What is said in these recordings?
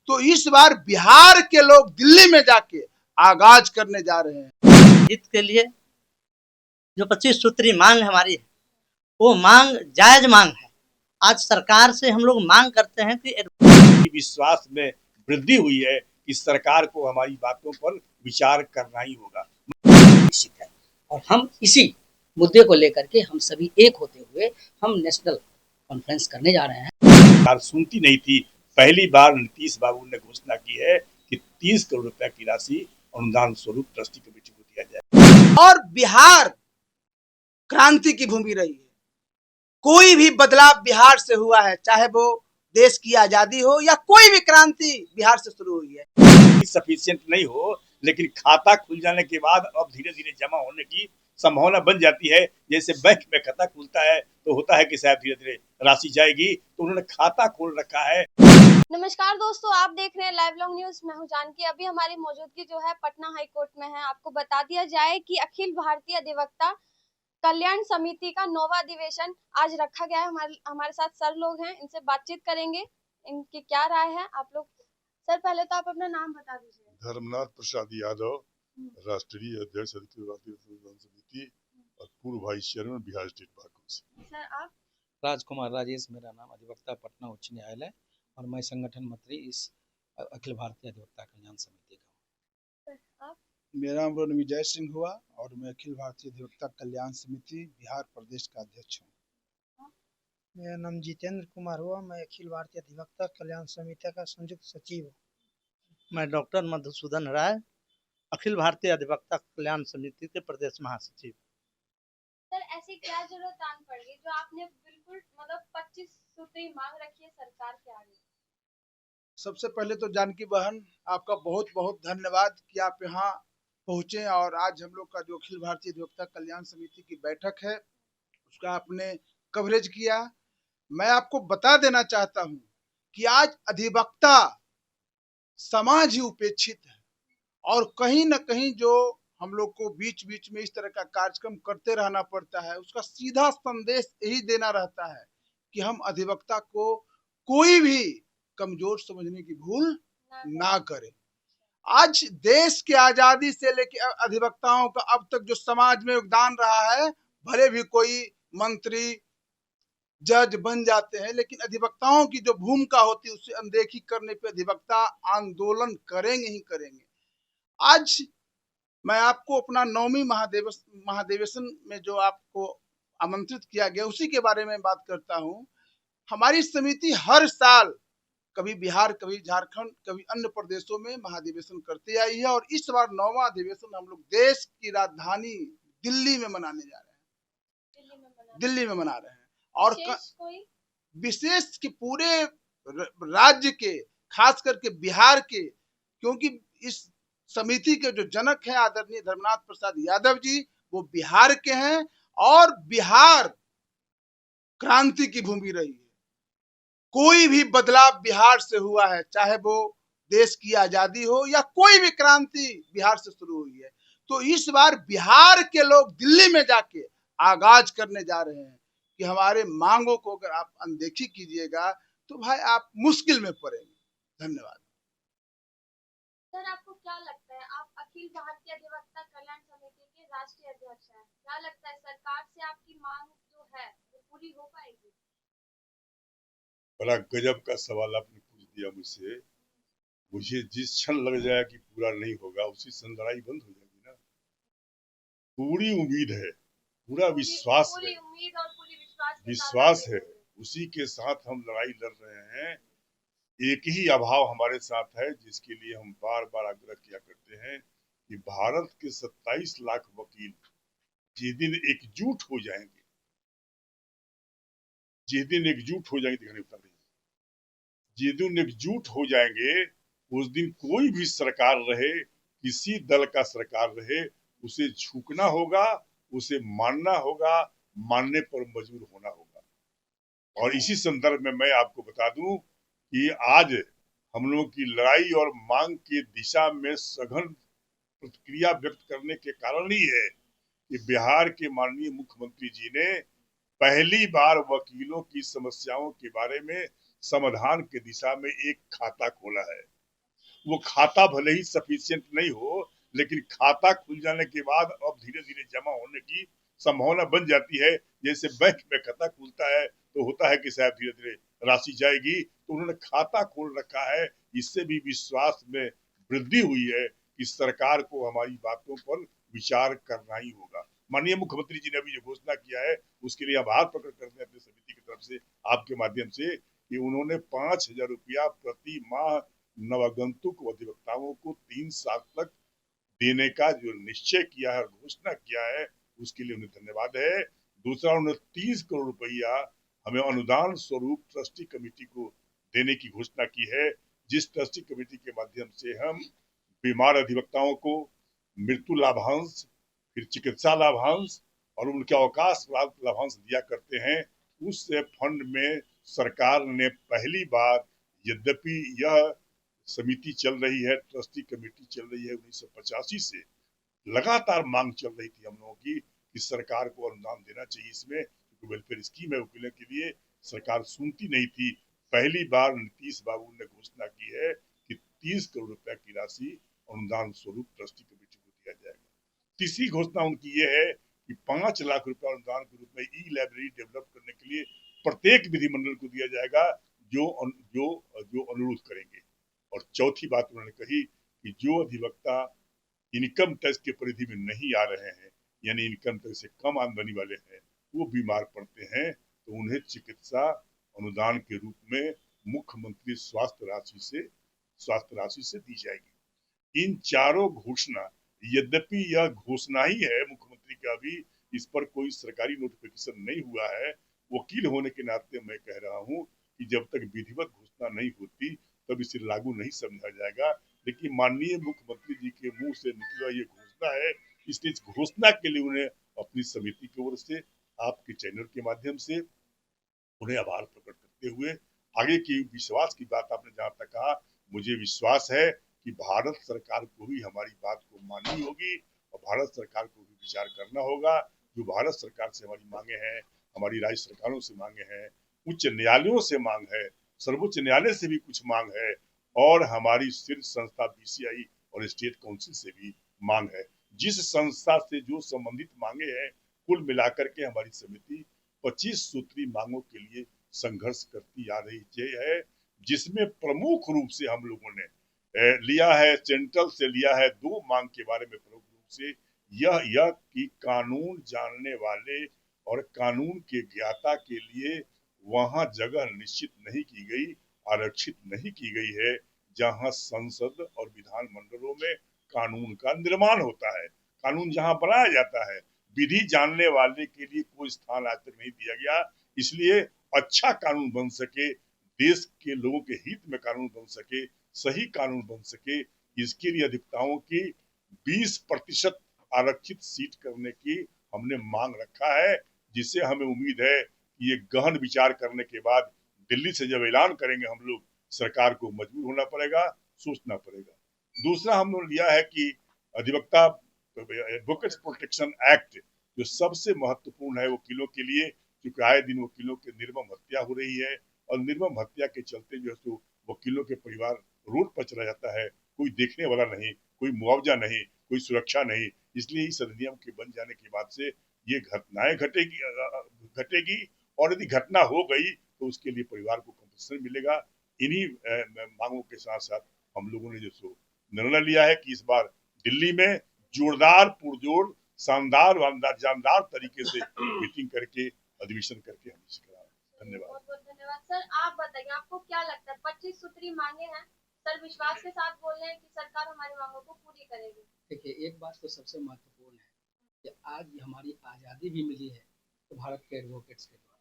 तो इस बार बिहार के लोग दिल्ली में जाके आगाज करने जा रहे हैं। हित के लिए जो 25 सूत्री मांग हमारी है, वो मांग जायज मांग है। आज सरकार से हम लोग मांग करते हैं कि विश्वास में वृद्धि हुई है कि सरकार को हमारी बातों पर विचार करना ही होगा। निश्चित है, और हम इसी मुद्दे को लेकर के हम सभी एक होते हुए हम नेशनल कॉन्फ्रेंस करने जा रहे हैं। सरकार सुनती नहीं थी। पहली बार नीतीश बाबू ने घोषणा की है कि 30 करोड़ रुपए की राशि अनुदान स्वरूप ट्रस्टी कमेटी को दिया जाए। और बिहार क्रांति की भूमि रही है। कोई भी बदलाव बिहार से हुआ है, चाहे वो देश की आजादी हो या कोई भी क्रांति बिहार से शुरू हुई है। सफिशिएंट नहीं हो, लेकिन खाता खुल जाने के बाद अब धीरे धीरे जमा होने की संभावना बन जाती है। जैसे बैंक में खाता खुलता है तो होता है कि शायद धीरे धीरे राशि जाएगी, तो उन्होंने खाता खोल रखा है। नमस्कार दोस्तों, आप देख रहे हैं लाइव लॉन्ग न्यूज। मैं हूं जानकी। अभी हमारी मौजूदगी जो है पटना हाई कोर्ट में है। आपको बता दिया जाए कि अखिल भारतीय अधिवक्ता कल्याण समिति का 9वां अधिवेशन आज रखा गया है। हमारे साथ सर लोग हैं, इनसे बातचीत करेंगे, इनकी क्या राय है। आप लोग सर, पहले तो आप अपना नाम बता दीजिए। धर्मनाथ प्रसाद यादव, राष्ट्रीय अध्यक्ष अखिल भारतीय संविधान समिति और पूर्व vice chairman Bihar state bar council. Sir आप? राजकुमार राजेश मेरा नाम, अधिवक्ता पटना उच्च न्यायालय, और मैं संगठन मंत्री इस अखिल भारतीय अधिवक्ता कल्याण समिति का। सर आप? मेरा नाम विजय सिंह हुआ और मैं अखिल भारतीय अधिवक्ता कल्याण समिति बिहार प्रदेश का अध्यक्ष हूँ। मेरा नाम जितेंद्र कुमार हुआ, मैं अखिल भारतीय अधिवक्ता कल्याण समिति का संयुक्त सचिव हूँ। मैं डॉक्टर मधुसूदन राय, अखिल भारतीय अधिवक्ता कल्याण समिति के प्रदेश महासचिव। सर ऐसी क्या जरूरत आन पड़ गई जो आपने बिल्कुल 25 सूत्री मांग रखी है सरकार के आगे? सबसे पहले तो जानकी बहन, आपका बहुत बहुत धन्यवाद कि आप यहाँ पहुंचे और आज हम लोग का जो अखिल भारतीय अधिवक्ता कल्याण समिति की बैठक है उसका आपने कवरेज किया। मैं आपको बता देना चाहता हूं कि आज अधिवक्ता समाज ही उपेक्षित है और कहीं न कहीं जो हम लोग को बीच बीच में इस तरह का कार्यक्रम करते रहना पड़ता है, उसका सीधा संदेश यही देना रहता है कि हम अधिवक्ता को कोई भी कमजोर समझने की भूल ना करें। आज देश की आजादी से लेकर अधिवक्ताओं का अब तक जो समाज में योगदान रहा है, भले भी कोई मंत्री जज बन जाते हैं, लेकिन अधिवक्ताओं की जो भूमिका होती है उससे अनदेखी करने पे अधिवक्ता आंदोलन करेंगे ही करेंगे। आज मैं आपको अपना 9वीं महाधिवेशन में जो आपको आमंत्रित किया गया उसी के बारे में बात करता हूं। हमारी समिति हर साल कभी बिहार, कभी झारखंड, कभी अन्य प्रदेशों में महाधिवेशन करती आई है और इस बार 9वां अधिवेशन हम लोग देश की राजधानी दिल्ली में मनाने जा रहे हैं। दिल्ली में मना रहे हैं और विशेष कि पूरे राज्य के, खास करके बिहार के, क्योंकि इस समिति के जो जनक हैं आदरणीय धर्मनाथ प्रसाद यादव जी, वो बिहार के हैं और बिहार क्रांति की भूमि रही है। कोई भी बदलाव बिहार से हुआ है, चाहे वो देश की आजादी हो या कोई भी क्रांति बिहार से शुरू हुई है, तो इस बार बिहार के लोग दिल्ली में जाके आगाज करने जा रहे हैं कि हमारे मांगों को अगर आप अनदेखी कीजिएगा तो भाई आप मुश्किल में पड़ेंगे। धन्यवाद। सर आपको क्या लगता है, आप अखिल भारतीय अधिवक्ता कल्याण समिति के राष्ट्रीय अध्यक्ष हैं, क्या लगता है सरकार से आपकी मांग जो है वो पूरी हो पाएगी? बड़ा गजब का सवाल आपने पूछ दिया मुझसे। मुझे जिस क्षण लग जाए कि पूरा नहीं होगा उसी क्षण लड़ाई बंद हो जाएगी ना। पूरी उम्मीद है, पूरा विश्वास है, विश्वास है, उसी के साथ हम लड़ाई लड़ रहे हैं। एक ही अभाव हमारे साथ है जिसके लिए हम बार बार आग्रह किया करते हैं कि भारत के 27 लाख वकील जिस दिन एकजुट हो जाएंगे, जिस दिन एकजुट हो जाएंगे, जिस दिन एकजुट हो जाएंगे उस दिन कोई भी सरकार रहे, किसी दल का सरकार रहे, उसे झुकना होगा, उसे मानना होगा, मानने पर मजबूर होना होगा। और इसी संदर्भ में मैं आपको बता दूं कि आज हम लोगों की लड़ाई और मांग की दिशा में सघन प्रतिक्रिया व्यक्त करने के कारण ही है कि बिहार के माननीय मुख्यमंत्री जी ने पहली बार वकीलों की समस्याओं के बारे में समाधान के दिशा में एक खाता खोला है। वो खाता भले ही सफिशिएंट नहीं हो, लेकिन खाता खुल जाने के बाद अब धीरे धीरे जमा होने की संभावना बन जाती है। जैसे बैंक में खाता खुलता है तो होता है कि शायद धीरे धीरे राशि जाएगी, तो उन्होंने खाता खोल रखा है। इससे भी विश्वास में वृद्धि हुई है कि सरकार को हमारी बातों पर विचार करना ही होगा। माननीय मुख्यमंत्री जी ने अभी जो घोषणा किया है उसके लिए आभार प्रकट करते हैं अपनी समिति की तरफ से, आपके माध्यम से, कि उन्होंने 5,000 रुपया प्रति माह नवागंतुक अधिवक्ताओं को 3 साल तक देने का जो निश्चय किया है और घोषणा किया है, उसके लिए उन्हें धन्यवाद है। दूसरा, उन्होंने 30 करोड़ रुपया हमें अनुदान स्वरूप ट्रस्टी कमेटी को देने की घोषणा की है, जिस ट्रस्टी कमेटी के माध्यम से हम बीमार अधिवक्ताओं को मृत्यु लाभांश, फिर चिकित्सा लाभांश और उनके अवकाश प्राप्त लाभांश दिया करते हैं। उस फंड में सरकार ने पहली बार, यद्यपि यह समिति चल रही है, ट्रस्टी कमेटी चल रही है 1985 से, लगातार मांग चल रही थी हम लोगों की कि सरकार को अनुदान देना चाहिए इसमें, क्योंकि वेलफेयर स्कीम है वकीलों के लिए। सरकार सुनती नहीं थी। पहली बार नीतीश बाबू ने घोषणा की है कि 30 करोड़ रुपया की राशि अनुदान स्वरूप ट्रस्टी कमेटी को दिया जाएगा। तीसरी घोषणा उनकी ये है कि 5 लाख रुपया अनुदान के रूप में ई लाइब्रेरी डेवलप करने के लिए प्रत्येक विधिमंडल को दिया जाएगा जो अनुरोध करेंगे। और चौथी बात उन्होंने कही कि जो अधिवक्ता इनकम टैक्स के परिधि में नहीं आ रहे हैं, यानी इनकम टैक्स से कम आमदनी वाले हैं, वो बीमार पड़ते हैं, तो उन्हें चिकित्सा अनुदान के रूप में मुख्यमंत्री स्वास्थ्य राशि से दी जाएगी। इन चारों घोषणा, यद्यपि यह घोषणा ही है मुख्यमंत्री का, भी इस पर कोई सरकारी नोटिफिकेशन नहीं हुआ है। वकील होने के नाते मैं कह रहा हूं कि जब तक विधिवत घोषणा नहीं होती तब इसे लागू नहीं समझा जाएगा। लेकिन माननीय मुख्यमंत्री जी के मुंह से निकला ये घोषणा है, इसलिए इस घोषणा के लिए उन्हें अपनी समिति की ओर से, आपके चैनल के माध्यम से उन्हें आभार प्रकट करते हुए, आगे की विश्वास की बात आपने जहां तक कहा, मुझे विश्वास है कि भारत सरकार को भी हमारी बात को माननी होगी और भारत सरकार को भी विचार करना होगा। जो भारत सरकार से हमारी मांगे हैं, हमारी राज्य सरकारों से मांगे हैं, उच्च न्यायालयों से मांग है, सर्वोच्च न्यायालय से भी कुछ मांग है, और हमारी शीर्ष संस्था बीसीआई और स्टेट काउंसिल से भी मांग है। जिस संस्था से जो संबंधित मांगे हैं, कुल मिलाकर के हमारी समिति 25 सूत्री मांगों के लिए संघर्ष करती आ रही है, जिसमें प्रमुख रूप से हम लोगों ने लिया है, सेंट्रल से लिया है 2 मांग के बारे में प्रमुख रूप से, यह कि कानून जानने वाले और कानून के ज्ञाता के लिए वहां जगह निश्चित नहीं की गई, आरक्षित नहीं की गई है, जहां संसद और विधान मंडलों में कानून का निर्माण होता है, कानून जहां बनाया जाता है। विधि जानने वाले के लिए कोई स्थान आज तक नहीं दिया गया। इसलिए अच्छा कानून बन सके, देश के लोगों के हित में कानून बन सके, सही कानून बन सके, इसके लिए अधिवक्ताओं की 20% आरक्षित सीट करने की हमने मांग रखा है, जिससे हमें उम्मीद है कि ये गहन विचार करने के बाद दिल्ली से जब ऐलान करेंगे हम लोग, सरकार को मजबूर होना पड़ेगा, सोचना पड़ेगा। दूसरा हमने लिया है कि अधिवक्ता एडवोकेट्स प्रोटेक्शन एक्ट, जो सबसे महत्वपूर्ण है वकीलों के लिए, क्योंकि आए दिन वकीलों की निर्मम हत्या हो रही है, और निर्मम हत्या के चलते जो है सो वकीलों के परिवार रोड पर चला जाता है, कोई देखने वाला नहीं, कोई मुआवजा नहीं, कोई सुरक्षा नहीं। इसलिए इस अधिनियम के बन जाने के बाद से ये घटनाएं घटेगी, और यदि घटना हो गई तो उसके लिए परिवार को कंपनसेशन मिलेगा। इन्हीं मांगों के साथ साथ हम लोगों ने जो सो निर्णय लिया है कि इस बार दिल्ली में जोरदार पुरजोर, शानदार जानदार तरीके से मीटिंग करके, अधिवेशन करके हम इसे करा रहे हैं। धन्यवाद। बहुत बहुत धन्यवाद सर। आप बताइए, आपको क्या लगता है, 25 सूत्री मांगे हैं, सर विश्वास के साथ बोल रहे हैं कि सरकार हमारी मांगों को पूरी करेगी? देखिए, एक बात तो सबसे महत्वपूर्ण है कि आज हमारी आज़ादी भी मिली है तो भारत के एडवोकेट्स के द्वारा।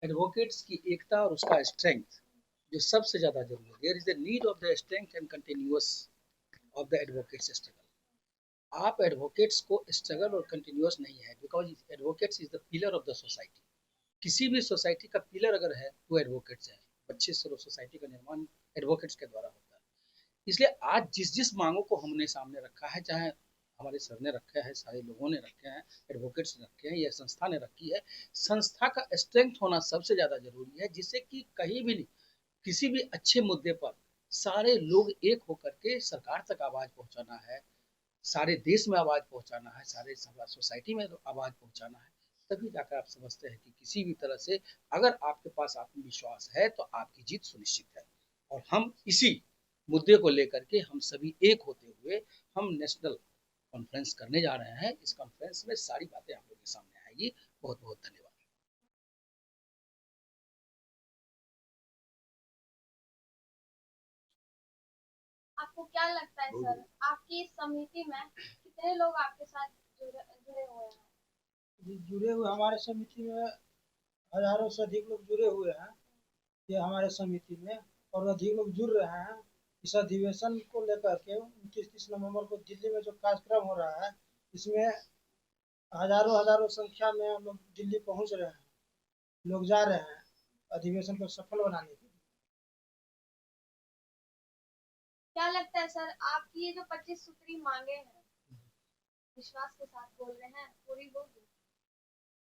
एडवोकेट्स की एकता और उसका स्ट्रेंथ जो सबसे ज़्यादा जरूरी है। There is the need of the strength and continuous of the advocates struggle. आप एडवोकेट्स को स्ट्रगल और कंटिन्यूअस नहीं है, because advocates is the pillar of the society. किसी भी सोसाइटी का पिलर अगर है वो एडवोकेट्स है। 25 सोसाइटी का निर्माण एडवोकेट्स के द्वारा होता है। इसलिए आज जिस मांगों को हमने सामने रखा है, चाहे हमारे सर ने रखा है, सारे लोगों ने रखे हैं, एडवोकेट्स ने रखे हैं, यह संस्था ने रखी है। संस्था का स्ट्रेंथ होना सबसे ज़्यादा जरूरी है, जिससे कि कहीं भी नहीं, किसी भी अच्छे मुद्दे पर सारे लोग एक होकर के सरकार तक आवाज़ पहुंचाना है, सारे देश में आवाज़ पहुंचाना है, सारे सोसाइटी में आवाज़ पहुंचाना है। तभी जाकर आप समझते हैं कि किसी भी तरह से अगर आपके पास आत्मविश्वास है तो आपकी जीत सुनिश्चित है। और हम इसी मुद्दे को लेकर के हम सभी एक होते हुए हम नेशनल कॉन्फ्रेंस करने जा रहे हैं। इस कॉन्फ्रेंस में सारी बातें आप लोगों के सामने आएगी। बहुत बहुत धन्यवाद। आपको क्या लगता है सर, आपकी इस समिति में कितने लोग आपके साथ जुड़े हुए हैं? जुड़े हुए हमारे समिति में हजारों से अधिक लोग जुड़े हुए हैं ये हमारे समिति में, और अधिक लोग जुड़ रहे हैं। इस अधिवेशन को लेकर के 29-30 नवंबर को दिल्ली में जो कार्यक्रम हो रहा है, इसमें हजारों हजारों संख्या में लोग दिल्ली पहुंच रहे हैं, लोग जा रहे हैं अधिवेशन को सफल बनाने के लिए। क्या लगता है सर, आपकी ये जो 25 सूत्री मांगे हैं, विश्वास के साथ बोल रहे हैं, पूरी होगी?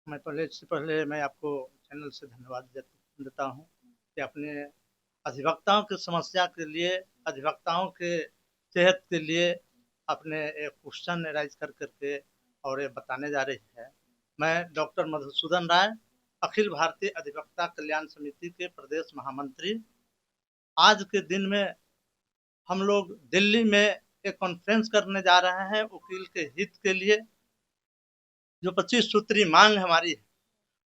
मैं आपको चैनल से धन्यवाद देता हूँ कि अपने अधिवक्ताओं की समस्या के लिए, अधिवक्ताओं के सेहत के लिए अपने एक क्वेश्चन राइज कर करके और ये बताने जा रही है। मैं डॉक्टर मधुसूदन राय, अखिल भारतीय अधिवक्ता कल्याण समिति के प्रदेश महामंत्री, आज के दिन में हम लोग दिल्ली में एक कॉन्फ्रेंस करने जा रहे हैं वकील के हित के लिए। जो 25 सूत्री मांग हमारी है,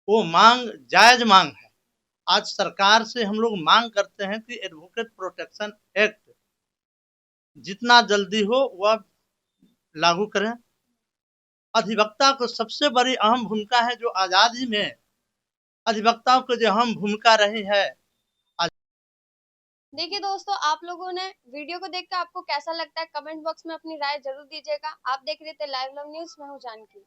वो मांग जायज मांग है। आज सरकार से हम लोग मांग करते हैं कि एडवोकेट प्रोटेक्शन एक्ट जितना जल्दी हो वह लागू करें। अधिवक्ता को सबसे बड़ी अहम भूमिका है, जो आज़ादी में अधिवक्ताओं को जो अहम भूमिका रही है। देखिए दोस्तों, आप लोगों ने वीडियो को देखकर आपको कैसा लगता है, कमेंट बॉक्स में अपनी राय जरूर दीजिएगा। आप देख रहे थे लाइव लव न्यूज, मैं हूं जानकी।